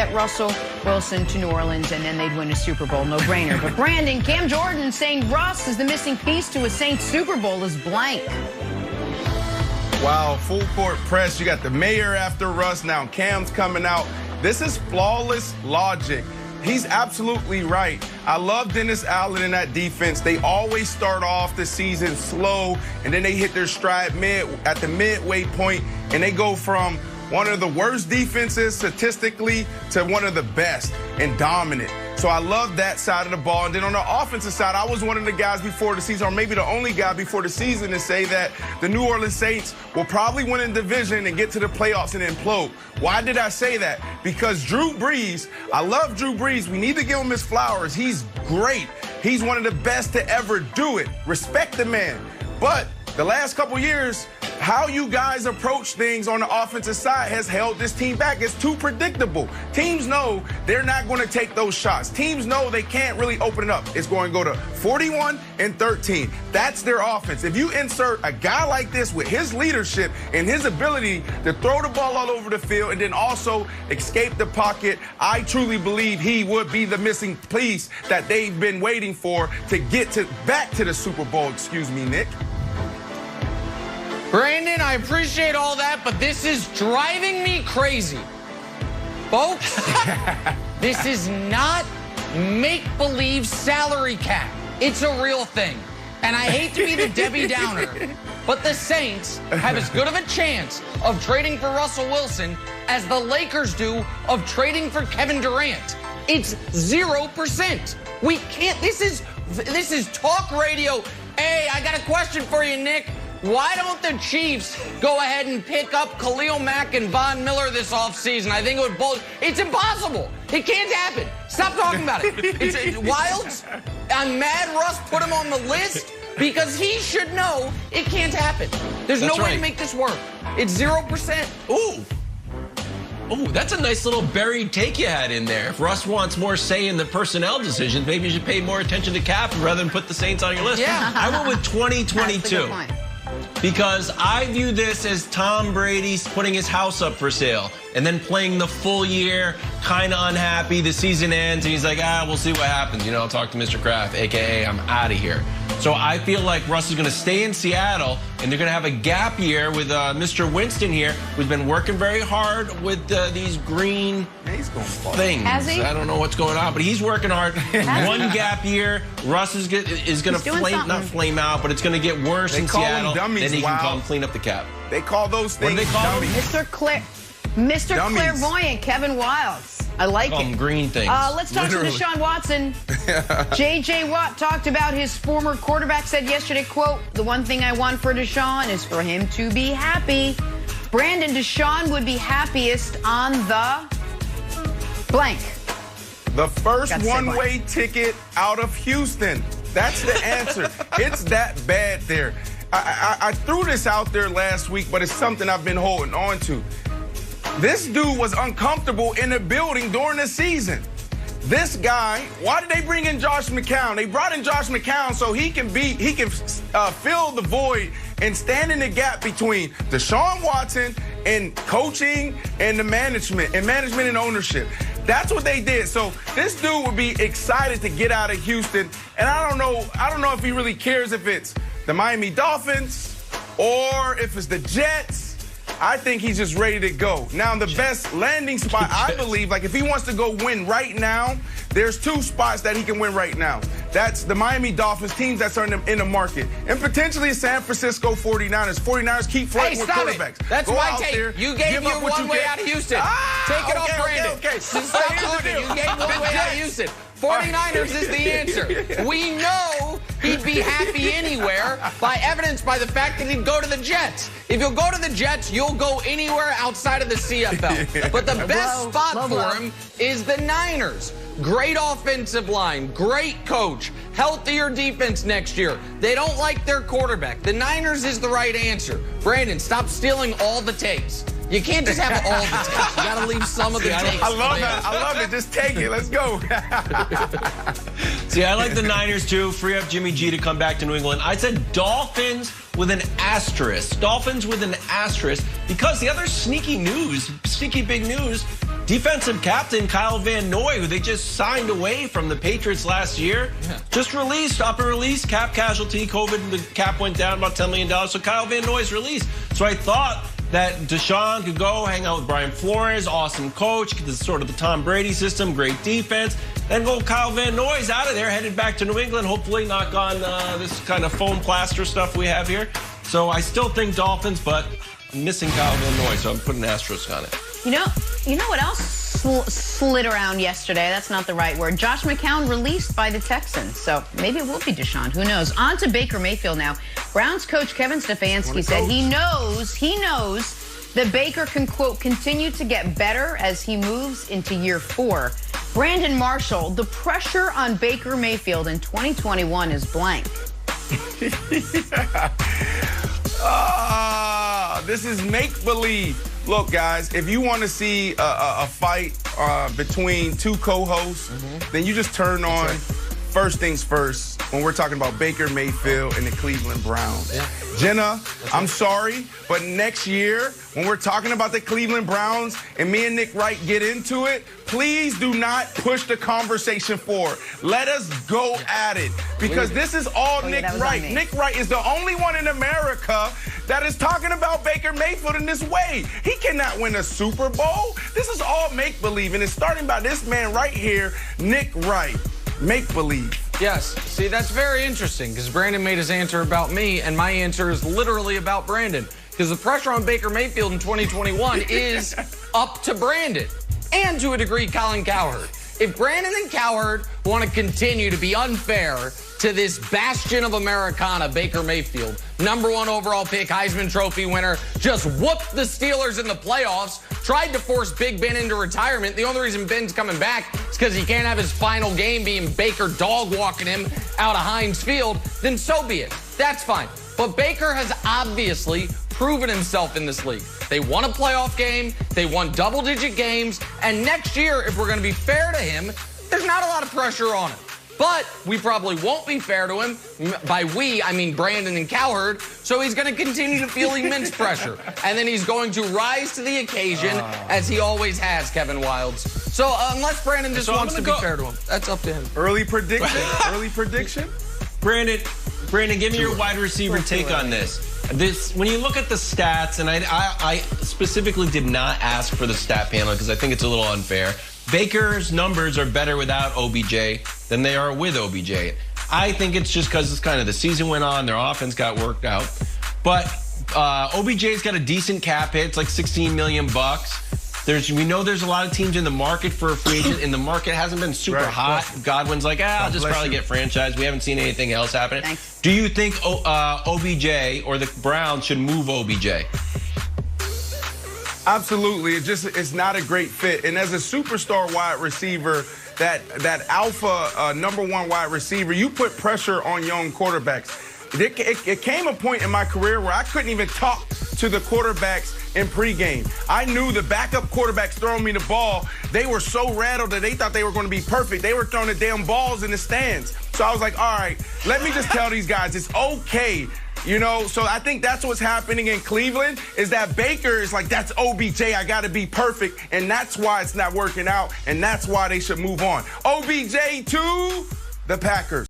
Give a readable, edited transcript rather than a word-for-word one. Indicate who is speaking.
Speaker 1: get Russell Wilson to New Orleans, and then they'd win a Super Bowl. No-brainer. But Brandon, Cam Jordan saying Russ is the missing piece to a Saints Super Bowl is blank.
Speaker 2: Wow, full court press. You got the mayor after Russ. Now Cam's coming out. This is flawless logic. He's absolutely right. I love Dennis Allen in that defense. They always start off the season slow, and then they hit their stride at the midway point, and they go from one of the worst defenses statistically to one of the best and dominant. So I love that side of the ball. And then on the offensive side, I was one of the guys before the season, or maybe the only guy before the season, to say that the New Orleans Saints will probably win a division and get to the playoffs and implode. Why did I say that? Because Drew Brees, I love Drew Brees. We need to give him his flowers. He's great. He's one of the best to ever do it. Respect the man. But the last couple years, how you guys approach things on the offensive side has held this team back. It's too predictable. Teams know they're not going to take those shots. Teams know they can't really open it up. It's going to go to 41 and 13. That's their offense. If you insert a guy like this with his leadership and his ability to throw the ball all over the field and then also escape the pocket, I truly believe he would be the missing piece that they've been waiting for to get back to the Super Bowl. Excuse me, Nick.
Speaker 3: Brandon, I appreciate all that, but this is driving me crazy. Folks, this is not make-believe salary cap. It's a real thing. And I hate to be the Debbie Downer, but the Saints have as good of a chance of trading for Russell Wilson as the Lakers do of trading for Kevin Durant. It's 0%. We can't, this is talk radio. Hey, I got a question for you, Nick. Why don't the Chiefs go ahead and pick up Khalil Mack and Von Miller this offseason? I think it would both. It's impossible. It can't happen. Stop talking about it. It's Wilds. I'm mad Russ put him on the list because he should know it can't happen. There's no way to make this work. It's 0%.
Speaker 4: Ooh, that's a nice little buried take you had in there. If Russ wants more say in the personnel decisions, maybe you should pay more attention to cap rather than put the Saints on your list.
Speaker 3: Yeah.
Speaker 4: I went with 2022. Because I view this as Tom Brady's putting his house up for sale and then playing the full year, kind of unhappy. The season ends and he's like, we'll see what happens. You know, I'll talk to Mr. Kraft, a.k.a. I'm out of here. So I feel like Russ is going to stay in Seattle and they're going to have a gap year with Mr. Winston here, who's been working very hard with these green things.
Speaker 1: Has he?
Speaker 4: I don't know what's going on, but he's working hard. One gap year, Russ is going to not flame out, but it's going to get worse in Seattle. Then he can come clean up the cap.
Speaker 2: They call those things
Speaker 4: What do they call
Speaker 2: dummies.
Speaker 1: Mr. Clairvoyant, Kevin Wilds. I like it.
Speaker 4: Green things.
Speaker 1: Let's talk to Deshaun Watson. J.J. Watt talked about his former quarterback, said yesterday, quote, "The one thing I want for Deshaun is for him to be happy." Brandon, Deshaun would be happiest on the blank.
Speaker 2: The first one-way ticket out of Houston. That's the answer. It's that bad there. I threw this out there last week, but it's something I've been holding on to. This dude was uncomfortable in the building during the season. This guy, why did they bring in Josh McCown? They brought in Josh McCown so he can fill the void and stand in the gap between Deshaun Watson and coaching and the management and ownership. That's what they did. So this dude would be excited to get out of Houston. And I don't know if he really cares if it's the Miami Dolphins or if it's the Jets. I think he's just ready to go. Now, the best landing spot, I believe, like if he wants to go win right now, there's two spots that he can win right now. That's the Miami Dolphins, teams that are in the market, and potentially San Francisco 49ers. 49ers keep flirting with quarterbacks.
Speaker 3: That's my take. You gave me one way out of Houston. Take it off, Brandon.
Speaker 2: Okay.
Speaker 3: Stop talking. You gave one way out of Houston. 49ers is the answer. We know he'd be happy anywhere by evidence by the fact that he'd go to the Jets. If you'll go to the Jets, you'll go anywhere outside of the CFL. But the best spot for him is the Niners. Great offensive line, great coach, healthier defense next year. They don't like their quarterback. The Niners is the right answer. Brandon, stop stealing all the takes. You can't just have all the takes. You got to leave some of the takes.
Speaker 2: I love that. I love it. Just take it. Let's go.
Speaker 4: See, I like the Niners, too. Free up Jimmy G to come back to New England. I said Dolphins with an asterisk. Dolphins with an asterisk because the other sneaky big news, defensive captain Kyle Van Noy, who they just signed away from the Patriots last year, just released, up and released, cap casualty. COVID, the cap went down about $10 million. So Kyle Van Noy's released. So I thought that Deshaun could go hang out with Brian Flores, awesome coach, this is sort of the Tom Brady system, great defense. Then go Kyle Van Noy's out of there, headed back to New England, hopefully knock on this kind of foam plaster stuff we have here. So I still think Dolphins, but I'm missing Kyle Van Noy, so I'm putting an asterisk on it.
Speaker 1: You know what else slid around yesterday? That's not the right word. Josh McCown released by the Texans. So maybe it will be Deshaun. Who knows? On to Baker Mayfield now. Browns coach Kevin Stefanski said he knows that Baker can, quote, continue to get better as he moves into year 4. Brandon Marshall, the pressure on Baker Mayfield in 2021 is blank.
Speaker 2: This is make-believe. Look, guys, if you want to see a fight between two co-hosts, then you just turn on First Things First when we're talking about Baker Mayfield and the Cleveland Browns. Yeah. Jenna, I'm sorry, but next year, when we're talking about the Cleveland Browns and me and Nick Wright get into it, please do not push the conversation forward. Let us go at it, because this is all Nick Wright. Nick Wright is the only one in America that is talking about Baker Mayfield in this way. He cannot win a Super Bowl. This is all make-believe, and it's starting by this man right here, Nick Wright. Make-believe.
Speaker 3: Yes. See, that's very interesting, because Brandon made his answer about me, and my answer is literally about Brandon. Because the pressure on Baker Mayfield in 2021 is up to Brandon, and to a degree, Colin Cowherd. If Brandon and Cowherd want to continue to be unfair to this bastion of Americana, Baker Mayfield, #1 overall pick, Heisman Trophy winner, just whooped the Steelers in the playoffs, tried to force Big Ben into retirement. The only reason Ben's coming back is because he can't have his final game being Baker dog walking him out of Heinz Field, then so be it. That's fine. But Baker has obviously proven himself in this league. They won a playoff game, they won double-digit games, and next year, if we're going to be fair to him, there's not a lot of pressure on him. But we probably won't be fair to him. By we, I mean Brandon and Cowherd. So he's going to continue to feel immense pressure. And then he's going to rise to the occasion, as he always has, Kevin Wildes. So unless Brandon just wants to be fair to him, that's up to him.
Speaker 2: Early prediction? Early prediction?
Speaker 4: Brandon, give me your wide receiver take on this. When you look at the stats, and I specifically did not ask for the stat panel because I think it's a little unfair. Baker's numbers are better without OBJ than they are with OBJ. I think it's just because it's kind of the season went on, their offense got worked out. But OBJ's got a decent cap hit. It's like $16 million. We know there's a lot of teams in the market for a free agent, and the market hasn't been super hot. Godwin's like, I'll just probably get franchised. We haven't seen anything else happening.
Speaker 1: Thanks.
Speaker 4: Do you think OBJ or the Browns should move OBJ?
Speaker 2: Absolutely. It's not a great fit. And as a superstar wide receiver, that alpha #1 wide receiver, you put pressure on young quarterbacks. It came a point in my career where I couldn't even talk to the quarterbacks in pregame. I knew the backup quarterbacks throwing me the ball, they were so rattled that they thought they were going to be perfect. They were throwing the damn balls in the stands. So I was like, all right, let me just tell these guys it's okay. You know, so I think that's what's happening in Cleveland is that Baker is like, that's OBJ, I got to be perfect, and that's why it's not working out, and that's why they should move on. OBJ to the Packers.